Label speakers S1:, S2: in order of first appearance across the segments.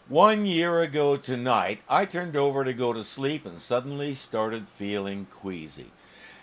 S1: 1 year ago tonight, I turned over to go to sleep and suddenly started feeling queasy.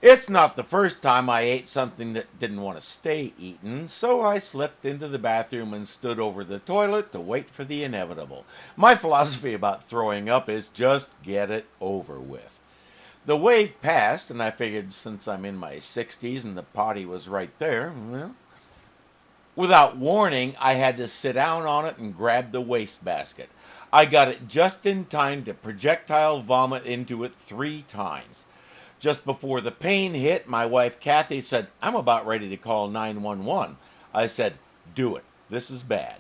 S1: It's not the first time I ate something that didn't want to stay eaten, so I slipped into the bathroom and stood over the toilet to wait for the inevitable. My philosophy about throwing up is just get it over with. The wave passed, and I figured since I'm in my 60s and the potty was right there, well, without warning, I had to sit down on it and grab the wastebasket. I got it just in time to projectile vomit into it 3 times. Just before the pain hit, my wife Kathy said, "I'm about ready to call 911." I said, "Do it. This is bad."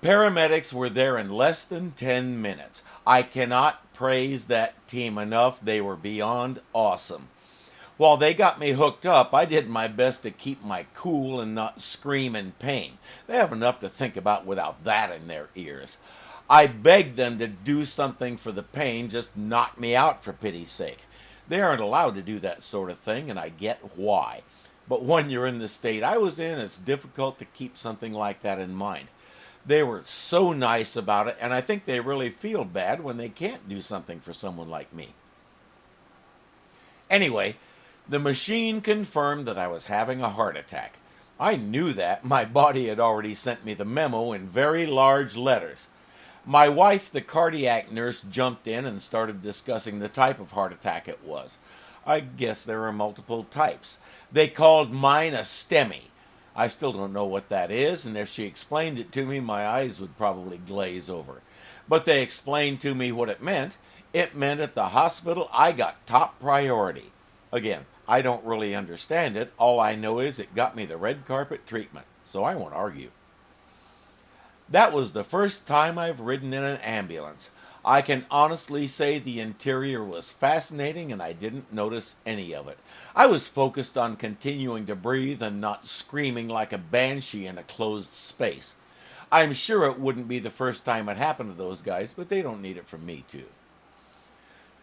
S1: Paramedics were there in less than 10 minutes. I cannot praise that team enough. They were beyond awesome. While they got me hooked up, I did my best to keep my cool and not scream in pain. They have enough to think about without that in their ears. I begged them to do something for the pain, just knock me out for pity's sake. They aren't allowed to do that sort of thing, and I get why. But when you're in the state I was in, it's difficult to keep something like that in mind. They were so nice about it, and I think they really feel bad when they can't do something for someone like me. Anyway, the machine confirmed that I was having a heart attack. I knew that. My body had already sent me the memo in very large letters. My wife, the cardiac nurse, jumped in and started discussing the type of heart attack it was. I guess there are multiple types. They called mine a STEMI. I still don't know what that is, and if she explained it to me, my eyes would probably glaze over. But they explained to me what it meant. It meant at the hospital I got top priority. Again, I don't really understand it. All I know is it got me the red carpet treatment, so I won't argue. That was the first time I've ridden in an ambulance. I can honestly say the interior was fascinating and I didn't notice any of it. I was focused on continuing to breathe and not screaming like a banshee in a closed space. I'm sure it wouldn't be the first time it happened to those guys, but they don't need it from me too.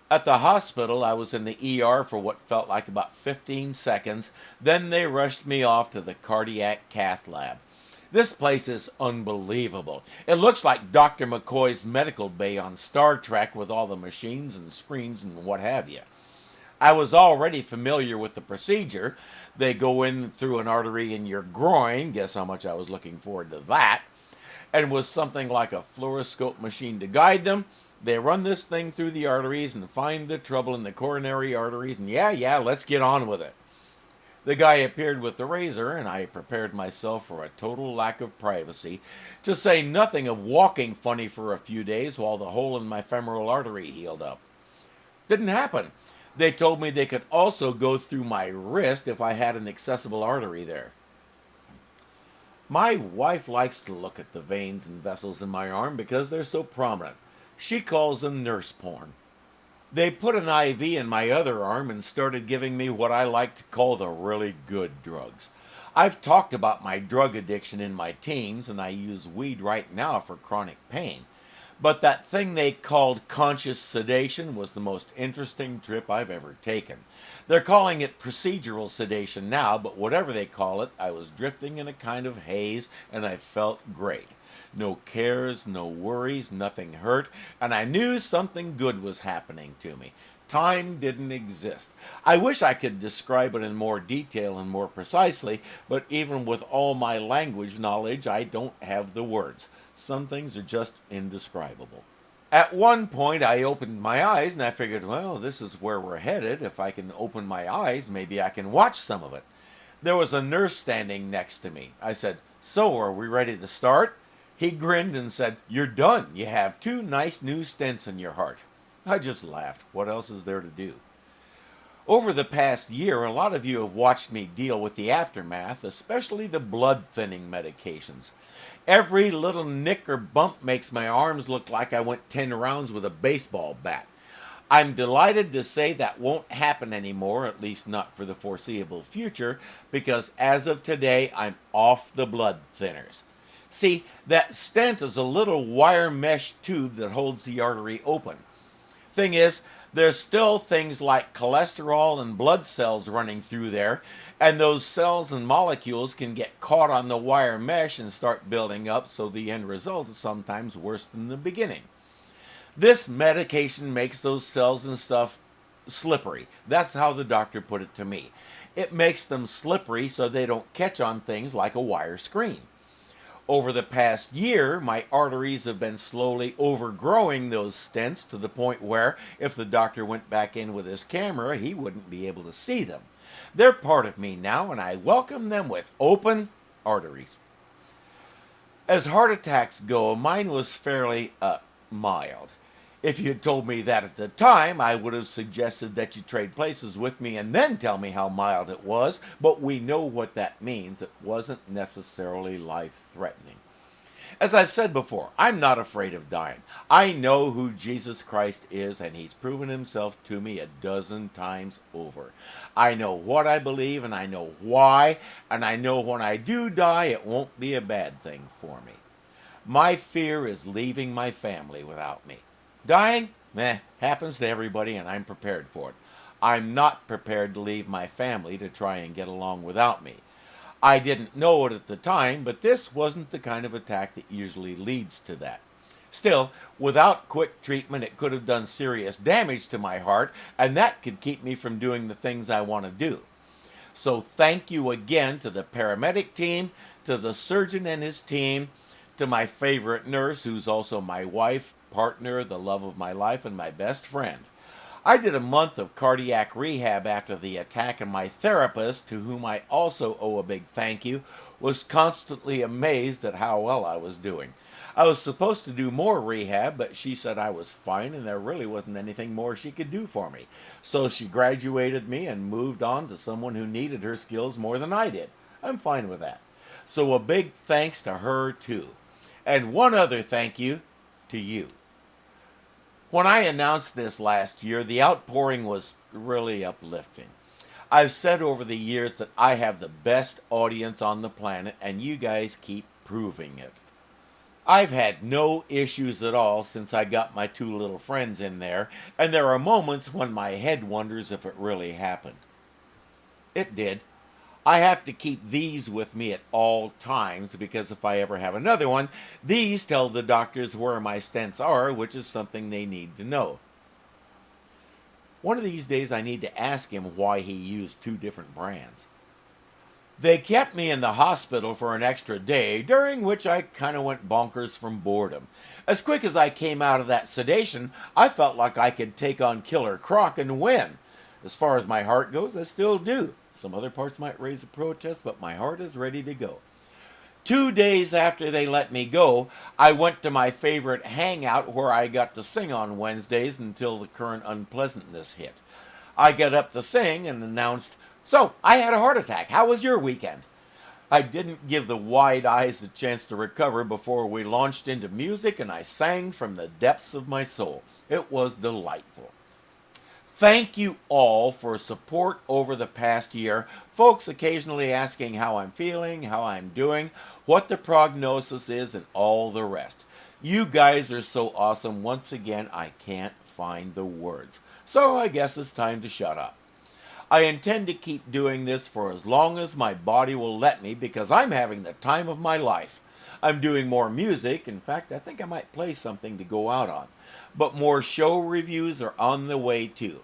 S1: At the hospital, I was in the ER for what felt like about 15 seconds. Then they rushed me off to the cardiac cath lab. This place is unbelievable. It looks like Dr. McCoy's medical bay on Star Trek with all the machines and screens and what have you. I was already familiar with the procedure. They go in through an artery in your groin. Guess how much I was looking forward to that. And with something like a fluoroscope machine to guide them, they run this thing through the arteries and find the trouble in the coronary arteries, and yeah, let's get on with it. The guy appeared with the razor, and I prepared myself for a total lack of privacy, to say nothing of walking funny for a few days while the hole in my femoral artery healed up. Didn't happen. They told me they could also go through my wrist if I had an accessible artery there. My wife likes to look at the veins and vessels in my arm because they're so prominent. She calls them nurse porn. They put an IV in my other arm and started giving me what I like to call the really good drugs. I've talked about my drug addiction in my teens, and I use weed right now for chronic pain. But that thing they called conscious sedation was the most interesting trip I've ever taken. They're calling it procedural sedation now, but whatever they call it, I was drifting in a kind of haze, and I felt great. No cares, no worries, nothing hurt, and I knew something good was happening to me. Time didn't exist. I wish I could describe it in more detail and more precisely, but even with all my language knowledge, I don't have the words. Some things are just indescribable. At one point, I opened my eyes and I figured, well, this is where we're headed. If I can open my eyes, maybe I can watch some of it. There was a nurse standing next to me. I said, "So, are we ready to start?" He grinned and said, "You're done. You have 2 nice new stents in your heart." I just laughed. What else is there to do? Over the past year, a lot of you have watched me deal with the aftermath, especially the blood-thinning medications. Every little nick or bump makes my arms look like I went 10 rounds with a baseball bat. I'm delighted to say that won't happen anymore, at least not for the foreseeable future, because as of today, I'm off the blood thinners. See, that stent is a little wire mesh tube that holds the artery open. Thing is, there's still things like cholesterol and blood cells running through there, And those cells and molecules can get caught on the wire mesh and start building up, so the end result is sometimes worse than the beginning. This medication makes those cells and stuff slippery. That's how the doctor put it to me. It makes them slippery so they don't catch on things like a wire screen. Over the past year, my arteries have been slowly overgrowing those stents to the point where if the doctor went back in with his camera, he wouldn't be able to see them. They're part of me now, and I welcome them with open arteries. As heart attacks go, mine was fairly mild. If you had told me that at the time, I would have suggested that you trade places with me and then tell me how mild it was, but we know what that means. It wasn't necessarily life-threatening. As I've said before, I'm not afraid of dying. I know who Jesus Christ is, and he's proven himself to me 12 times over. I know what I believe, and I know why, and I know when I do die, it won't be a bad thing for me. My fear is leaving my family without me. Dying? Happens to everybody, and I'm prepared for it. I'm not prepared to leave my family to try and get along without me. I didn't know it at the time, but this wasn't the kind of attack that usually leads to that. Still, without quick treatment, it could have done serious damage to my heart, and that could keep me from doing the things I want to do. So thank you again to the paramedic team, to the surgeon and his team, to my favorite nurse, who's also my wife, partner, the love of my life, and my best friend. I did a month of cardiac rehab after the attack, and my therapist, to whom I also owe a big thank you, was constantly amazed at how well I was doing. I was supposed to do more rehab, but she said I was fine and there really wasn't anything more she could do for me. So she graduated me and moved on to someone who needed her skills more than I did. I'm fine with that. So a big thanks to her too. And one other thank you to you. When I announced this last year, the outpouring was really uplifting. I've said over the years that I have the best audience on the planet, and you guys keep proving it. I've had no issues at all since I got my 2 little friends in there, and there are moments when my head wonders if it really happened. It did. I have to keep these with me at all times because if I ever have another one, these tell the doctors where my stents are, which is something they need to know. One of these days I need to ask him why he used 2 different brands. They kept me in the hospital for an extra day, during which I kind of went bonkers from boredom. As quick as I came out of that sedation, I felt like I could take on Killer Croc and win. As far as my heart goes, I still do. Some other parts might raise a protest, but my heart is ready to go. 2 days after they let me go, I went to my favorite hangout where I got to sing on Wednesdays until the current unpleasantness hit. I got up to sing and announced, "So, I had a heart attack. How was your weekend?" I didn't give the wide eyes a chance to recover before we launched into music, and I sang from the depths of my soul. It was delightful. Thank you all for support over the past year. Folks occasionally asking how I'm feeling, how I'm doing, what the prognosis is, and all the rest. You guys are so awesome. Once again, I can't find the words. So I guess it's time to shut up. I intend to keep doing this for as long as my body will let me because I'm having the time of my life. I'm doing more music. In fact, I think I might play something to go out on. But more show reviews are on the way too.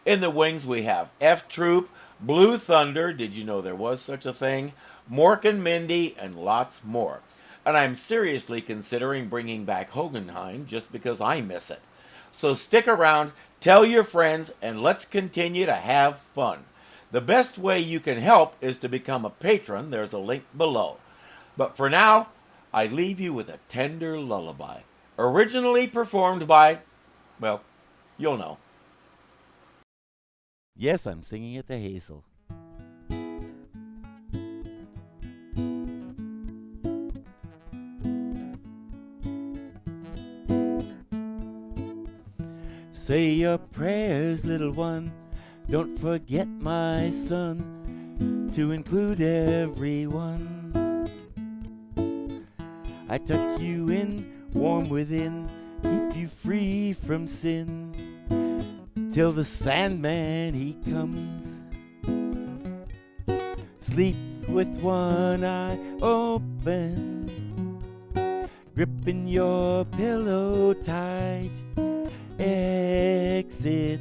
S1: In the wings we have F Troop, Blue Thunder, did you know there was such a thing? Mork and Mindy, and lots more. And I'm seriously considering bringing back Hogenheim just because I miss it. So stick around, tell your friends, and let's continue to have fun. The best way you can help is to become a patron. There's a link below. But for now, I leave you with a tender lullaby. Originally performed by, well, you'll know. Yes, I'm singing it to Hazel. Say your prayers, little one. Don't forget, my son, to include everyone. I tuck you in, warm within, keep you free from sin, till the Sandman he comes.
S2: Sleep with one eye open, gripping your pillow tight. Exit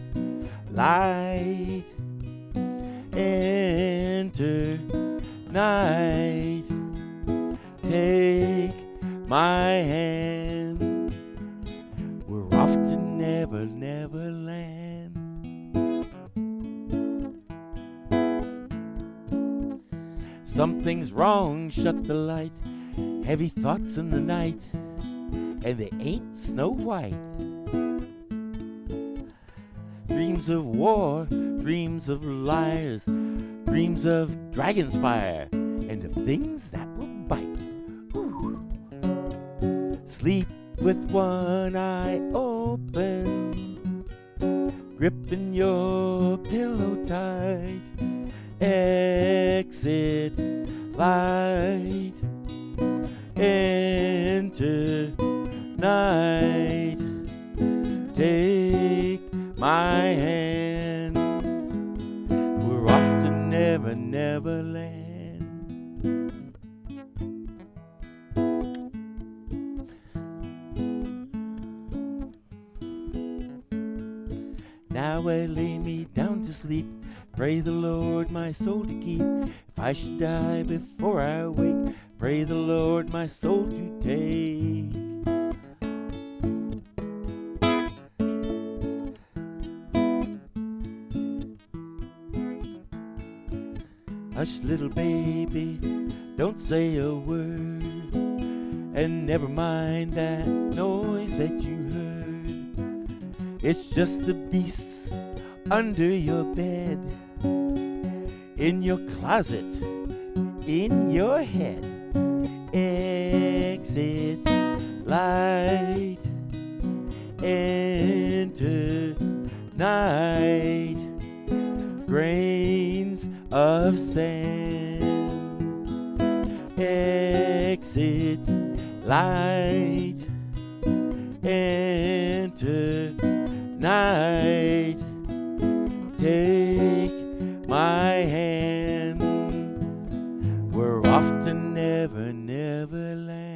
S2: light, enter night. Take my hand, we're off to Never, Never Land. Something's wrong, shut the light. Heavy thoughts in the night, and they ain't Snow White. Dreams of war, dreams of liars, dreams of dragon's fire, and of things that will bite. Ooh. Sleep with one eye open, gripping your pillow tight. Exit light, enter night. Take my hand, we're off to Never, Never Land. Now I lay me down to sleep, pray the Lord my soul to keep. If I should die before I wake, pray the Lord my soul to take. Hush, little baby, don't say a word, and never mind that noise that you heard. It's just the beasts under your bed, in your closet, in your head. Exit light, enter night. Grains of sand. Exit light, enter night. Take my hand, we're off to Never, Never Land.